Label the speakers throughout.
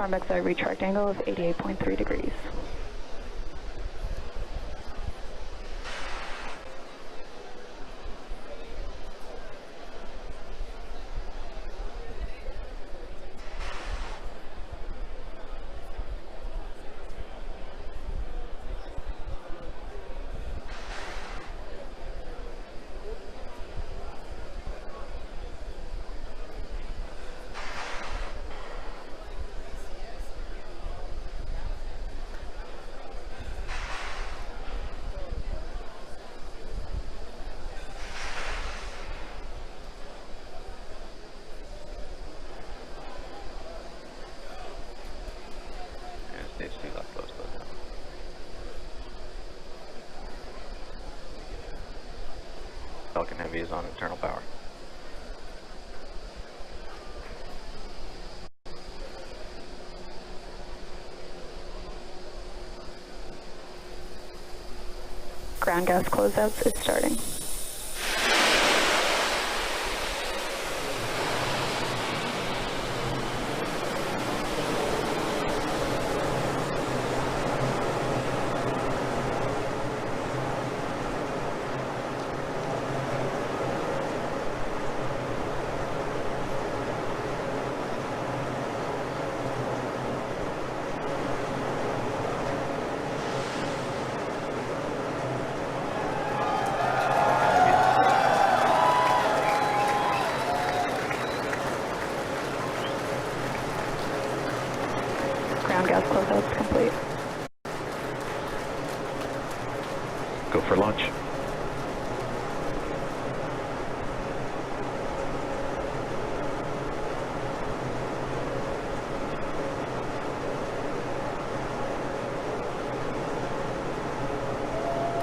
Speaker 1: Confirm XI retract angle of 88.3 degrees.
Speaker 2: Stage 2 left, close down. Falcon Heavy is on internal power.
Speaker 1: Ground gas closeouts is starting. Ground gas closeouts complete.
Speaker 2: Go for launch.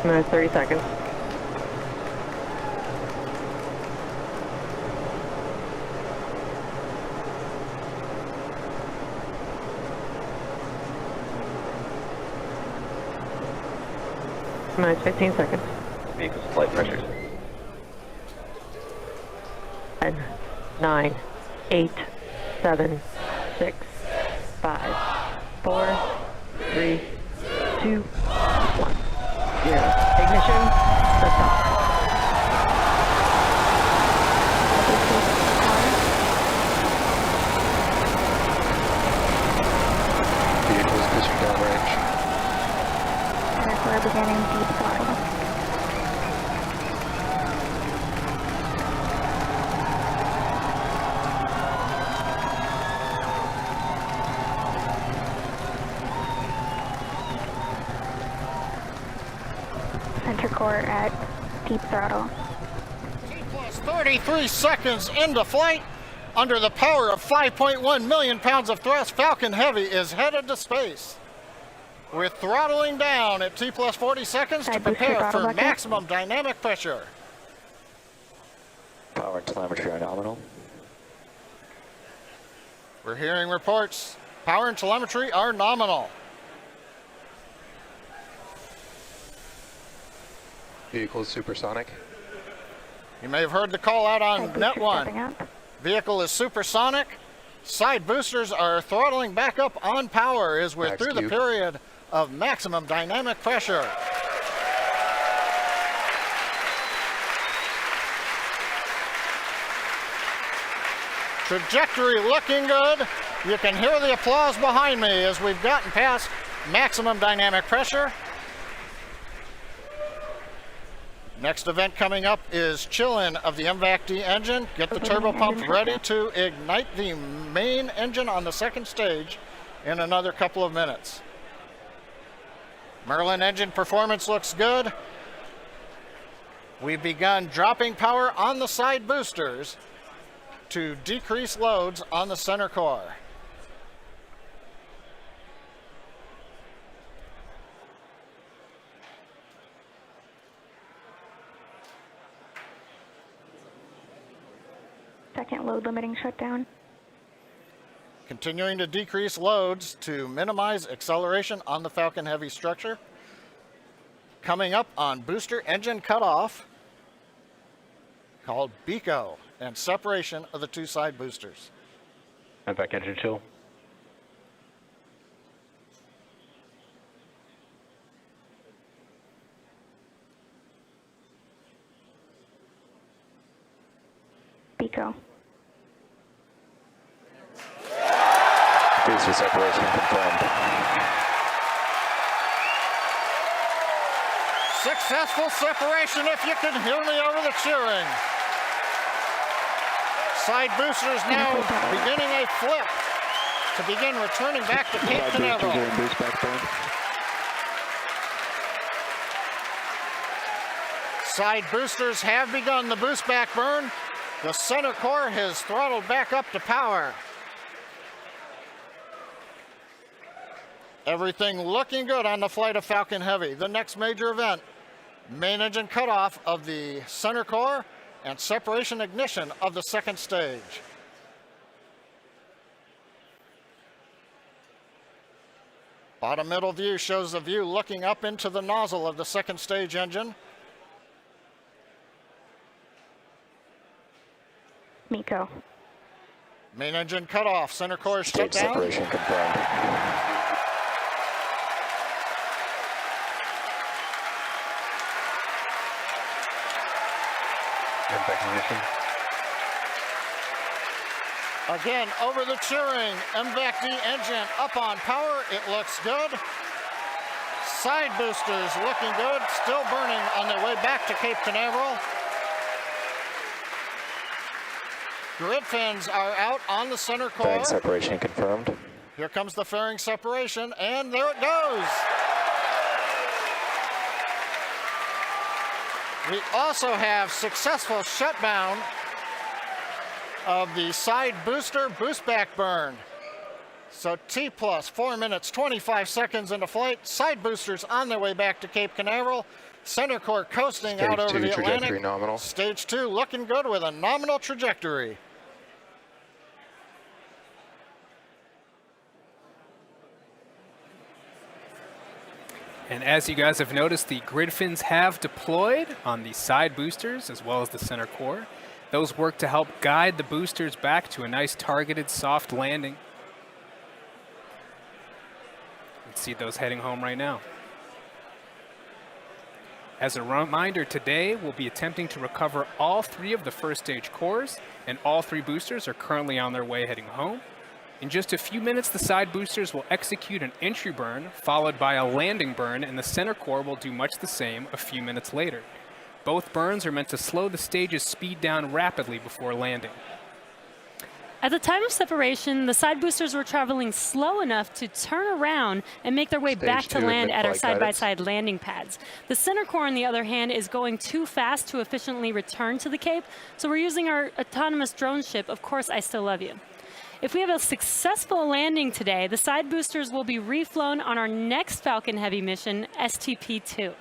Speaker 3: Minutes, 30 seconds. Minutes, 15 seconds.
Speaker 2: Vehicle's flight pressures.
Speaker 3: 10, 9, 8, 7, 6, 5, 4, 3, 2, 1. 0. Ignition, lift off.
Speaker 2: Vehicle's pitching downrange.
Speaker 1: We're beginning deep throttle. Center core at deep throttle.
Speaker 4: Plus 33 seconds into flight. Under the power of 5.1 million pounds of thrust, Falcon Heavy is headed to space. We're throttling down at T plus 40 seconds to prepare for maximum dynamic pressure.
Speaker 2: Power and telemetry are nominal.
Speaker 4: We're hearing reports. Power and telemetry are nominal.
Speaker 2: Vehicle is supersonic.
Speaker 4: You may have heard the call out on Net 1. Vehicle is supersonic. Side boosters are throttling back up on power as we're through the period of maximum dynamic pressure. Trajectory looking good. You can hear the applause behind me as we've gotten past maximum dynamic pressure. Next event coming up is chill-in of the MVAC-D engine. Get the turbo pump ready to ignite the main engine on the second stage in another couple of minutes. Merlin engine performance looks good. We've begun dropping power on the side boosters to decrease loads on the center core.
Speaker 1: Second load limiting shutdown.
Speaker 4: Continuing to decrease loads to minimize acceleration on the Falcon Heavy structure. Coming up on booster engine cutoff, called BECO, and separation of the two side boosters.
Speaker 2: MVAC engine chill.
Speaker 1: MECO.
Speaker 2: Booster separation confirmed.
Speaker 4: Successful separation, if you can hear me over the cheering. Side boosters now beginning a flip to begin returning back to Cape Canaveral. Side boosters have begun the boost back burn. The center core has throttled back up to power. Everything looking good on the flight of Falcon Heavy. The next major event, main engine cutoff of the center core and separation ignition of the second stage. Bottom middle view shows the view looking up into the nozzle of the second stage engine.
Speaker 1: MECO.
Speaker 4: Main engine cutoff, center core shut
Speaker 2: Stage
Speaker 4: down.
Speaker 2: separation confirmed. Impact ignition.
Speaker 4: Again, over the cheering, MVAC-D engine up on power. It looks good. Side boosters looking good, still burning on their way back to Cape Canaveral. Grid fins are out on the center core.
Speaker 2: Fairing separation confirmed.
Speaker 4: Here comes the fairing separation, and there it goes. We also have successful shutdown of the side booster boost back burn. So T plus 4 minutes, 25 seconds into flight. Side boosters on their way back to Cape Canaveral. Center core coasting out over the
Speaker 2: trajectory
Speaker 4: Atlantic.
Speaker 2: nominal.
Speaker 4: Stage 2 looking good with a nominal trajectory.
Speaker 5: And as you guys have noticed, the grid fins have deployed on the side boosters as well as the center core. Those work to help guide the boosters back to a nice targeted soft landing. You can see those heading home right now. As a reminder, today we'll be attempting to recover all 3 of the first stage cores, and all 3 boosters are currently on their way heading home. In just a few minutes, the side boosters will execute an entry burn, followed by a landing burn, and the center core will do much the same a few minutes later. Both burns are meant to slow the stage's speed down rapidly before landing.
Speaker 6: At the time of separation, the side boosters were traveling slow enough to turn around and make their way back to land at our side-by-side landing pads. The center core, on the other hand, is going too fast to efficiently return to the Cape, so we're using our autonomous drone ship, Of Course I Still Love You. If we have a successful landing today, the side boosters will be reflown on our next Falcon Heavy mission, STP-2.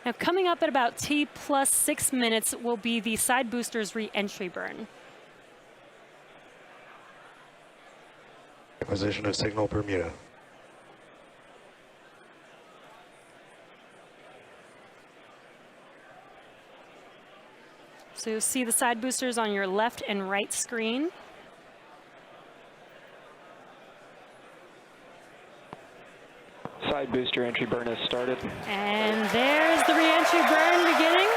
Speaker 6: Now, coming up at about T plus 6 minutes will be the side boosters re-entry burn.
Speaker 2: Acquisition of signal Bermuda.
Speaker 6: So you'll see the side boosters on your left and right screen.
Speaker 7: Side booster entry burn has started.
Speaker 6: And there's the re-entry burn beginning.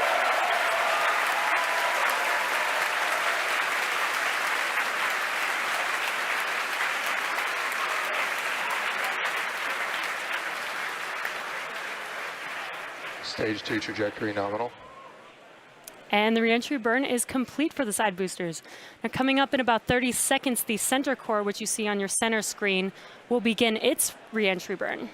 Speaker 2: Stage 2 trajectory nominal.
Speaker 6: And the re-entry burn is complete for the side boosters. Now, coming up in about 30 seconds, the center core, which you see on your center screen, will begin its re-entry burn.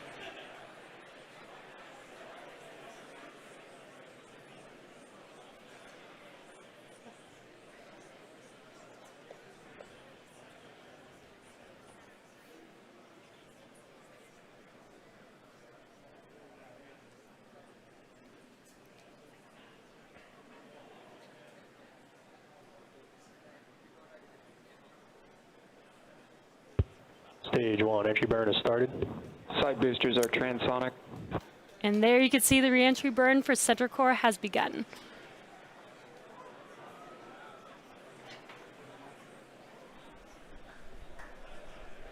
Speaker 7: Stage 1 entry burn has started. Side boosters are transonic.
Speaker 6: And there you can see the re-entry burn for center core has begun.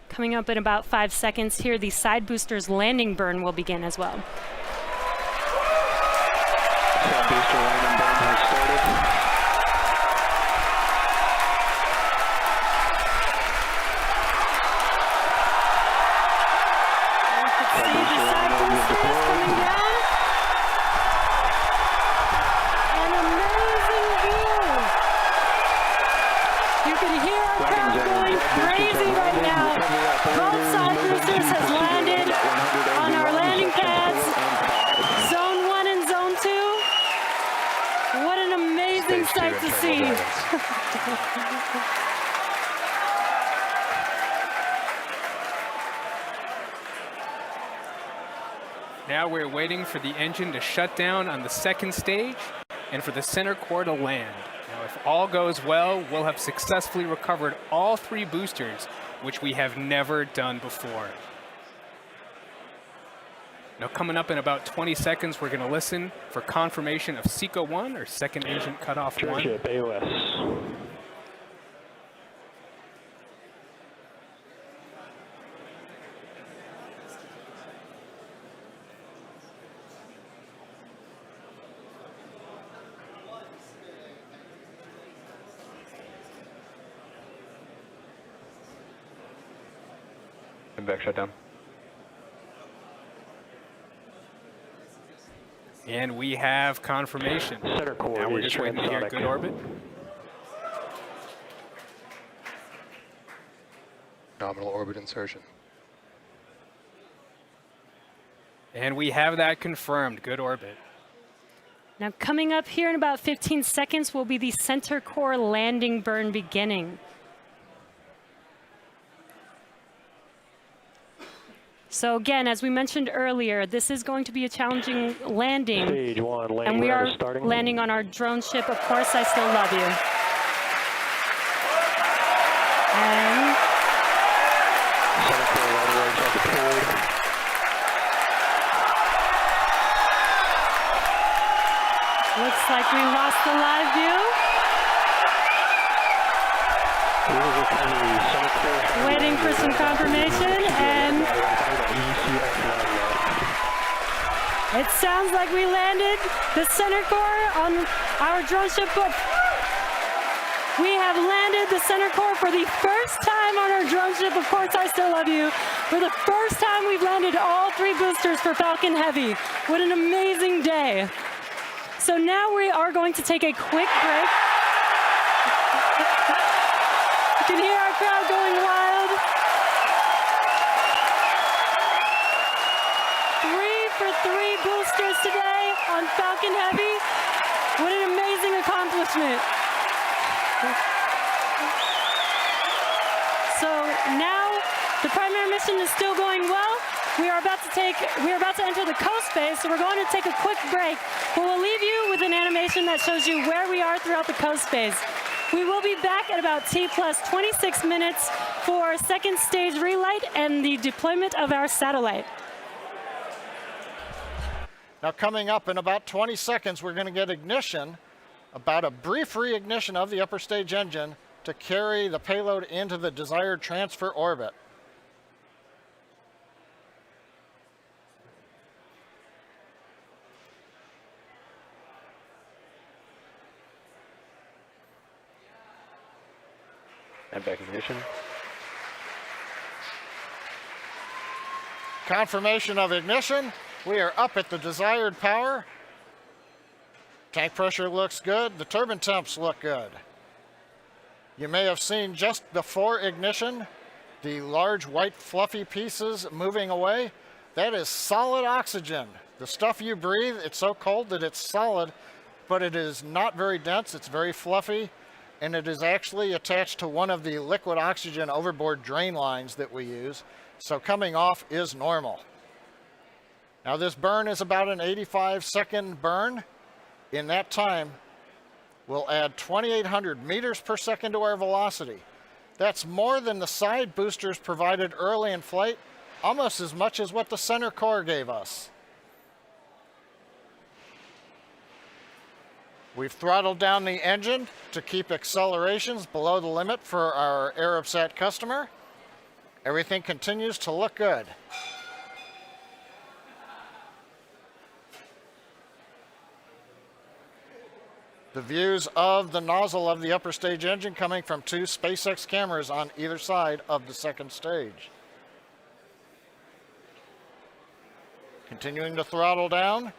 Speaker 6: Coming up in about 5 seconds here, the side boosters landing burn will begin as well.
Speaker 7: Side booster landing burn has started.
Speaker 5: Now we're waiting for the engine to shut down on the second stage and for the center core to land. Now, if all goes well, we'll have successfully recovered all 3 boosters, which we have never done before. Now, coming up in about 20 seconds, we're going to listen for confirmation of SECO 1, or second engine cutoff 1.
Speaker 7: Ship AOS.
Speaker 2: Back shutdown.
Speaker 5: And we have confirmation.
Speaker 7: Center core
Speaker 5: Now we're
Speaker 7: is
Speaker 5: just waiting to hear
Speaker 7: transonic.
Speaker 5: good orbit.
Speaker 2: Nominal orbit insertion.
Speaker 5: And we have that confirmed. Good orbit.
Speaker 6: Now coming up here in about 15 seconds will be the center core landing burn beginning. So again, as we mentioned earlier, this is going to be a challenging landing.
Speaker 7: Stage 1, landing
Speaker 6: And we
Speaker 7: radar
Speaker 6: are
Speaker 7: starting.
Speaker 6: landing on our drone ship, Of Course I Still Love You. And
Speaker 7: Center core landing rates are deployed.
Speaker 6: looks like we lost the live view.
Speaker 7: We will recover the center core.
Speaker 6: Waiting for some confirmation, and it sounds like we landed the center core on our drone ship. We have landed the center core for the first time on our drone ship, Of Course I Still Love You. For the first time, we've landed all 3 boosters for Falcon Heavy. What an amazing day. So now we are going to take a quick break. You can hear our crowd going wild. 3 for 3 boosters today on Falcon Heavy. What an amazing accomplishment. So now the primary mission is still going well. We are about to enter the coast phase, so we're going to take a quick break. But we'll leave you with an animation that shows you where we are throughout the coast phase. We will be back at about T plus 26 minutes for second stage relight and the deployment of our satellite.
Speaker 4: Now coming up in about 20 seconds, we're going to get ignition, about a brief reignition of the upper stage engine to carry the payload into the desired transfer orbit.
Speaker 2: And back ignition.
Speaker 4: Confirmation of ignition. We are up at the desired power. Tank pressure looks good. The turbine temps look good. You may have seen just before ignition the large white fluffy pieces moving away. That is solid oxygen. The stuff you breathe, it's so cold that it's solid, but it is not very dense. It's very fluffy, and it is actually attached to one of the liquid oxygen overboard drain lines that we use. So coming off is normal. Now this burn is about an 85-second burn. In that time, we'll add 2,800 meters per second to our velocity. That's more than the side boosters provided early in flight, almost as much as what the center core gave us. We've throttled down the engine to keep accelerations below the limit for our Arabsat customer. Everything continues to look good. The views of the nozzle of the upper stage engine coming from 2 SpaceX cameras on either side of the second stage. Continuing to throttle down,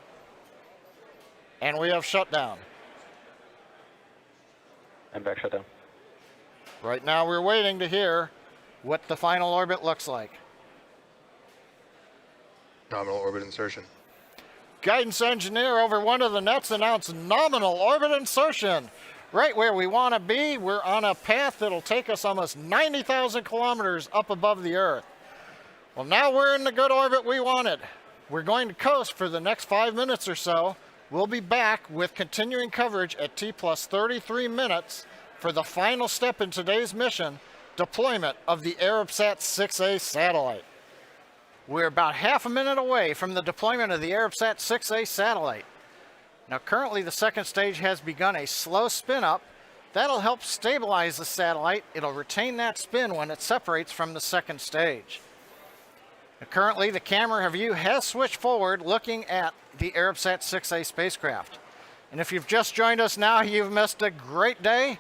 Speaker 4: and we have shutdown.
Speaker 2: And back shutdown.
Speaker 4: Right now we're waiting to hear what the final orbit looks like.
Speaker 2: Nominal orbit insertion.
Speaker 4: Guidance engineer over one of the nets announced nominal orbit insertion. right where we want to be. We're on a path that'll take us almost 90,000 kilometers up above the Earth. Well, now we're in the good orbit we wanted. We're going to coast for the next 5 minutes or so. We'll be back with continuing coverage at T+33 minutes for the final step in today's mission, deployment of the Arabsat 6A satellite. We're about half a minute away from the deployment of the Arabsat 6A satellite. Now, currently the second stage has begun a slow spin up. That'll help stabilize the satellite. It'll retain that spin when it separates from the second stage. Now, currently the camera view has switched forward looking at the Arabsat 6A spacecraft. And if you've just joined us now, you've missed a great day.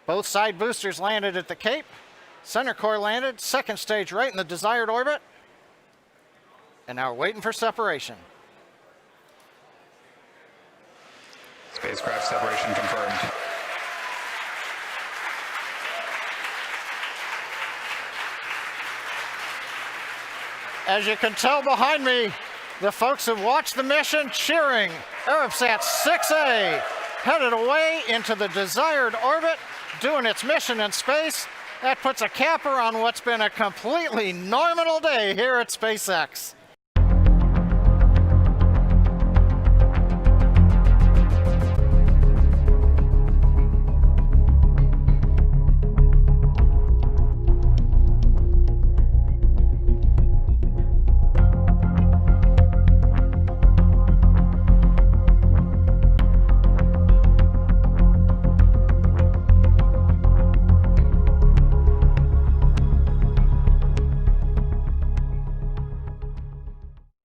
Speaker 4: Both side boosters landed at the Cape. Center core landed, second stage right in the desired orbit. And now we're waiting for separation.
Speaker 8: Spacecraft separation confirmed.
Speaker 4: As you can tell behind me, the folks who watched the mission cheering. Arabsat 6A headed away into the desired orbit, doing its mission in space. That puts a capper on what's been a completely nominal day here at SpaceX.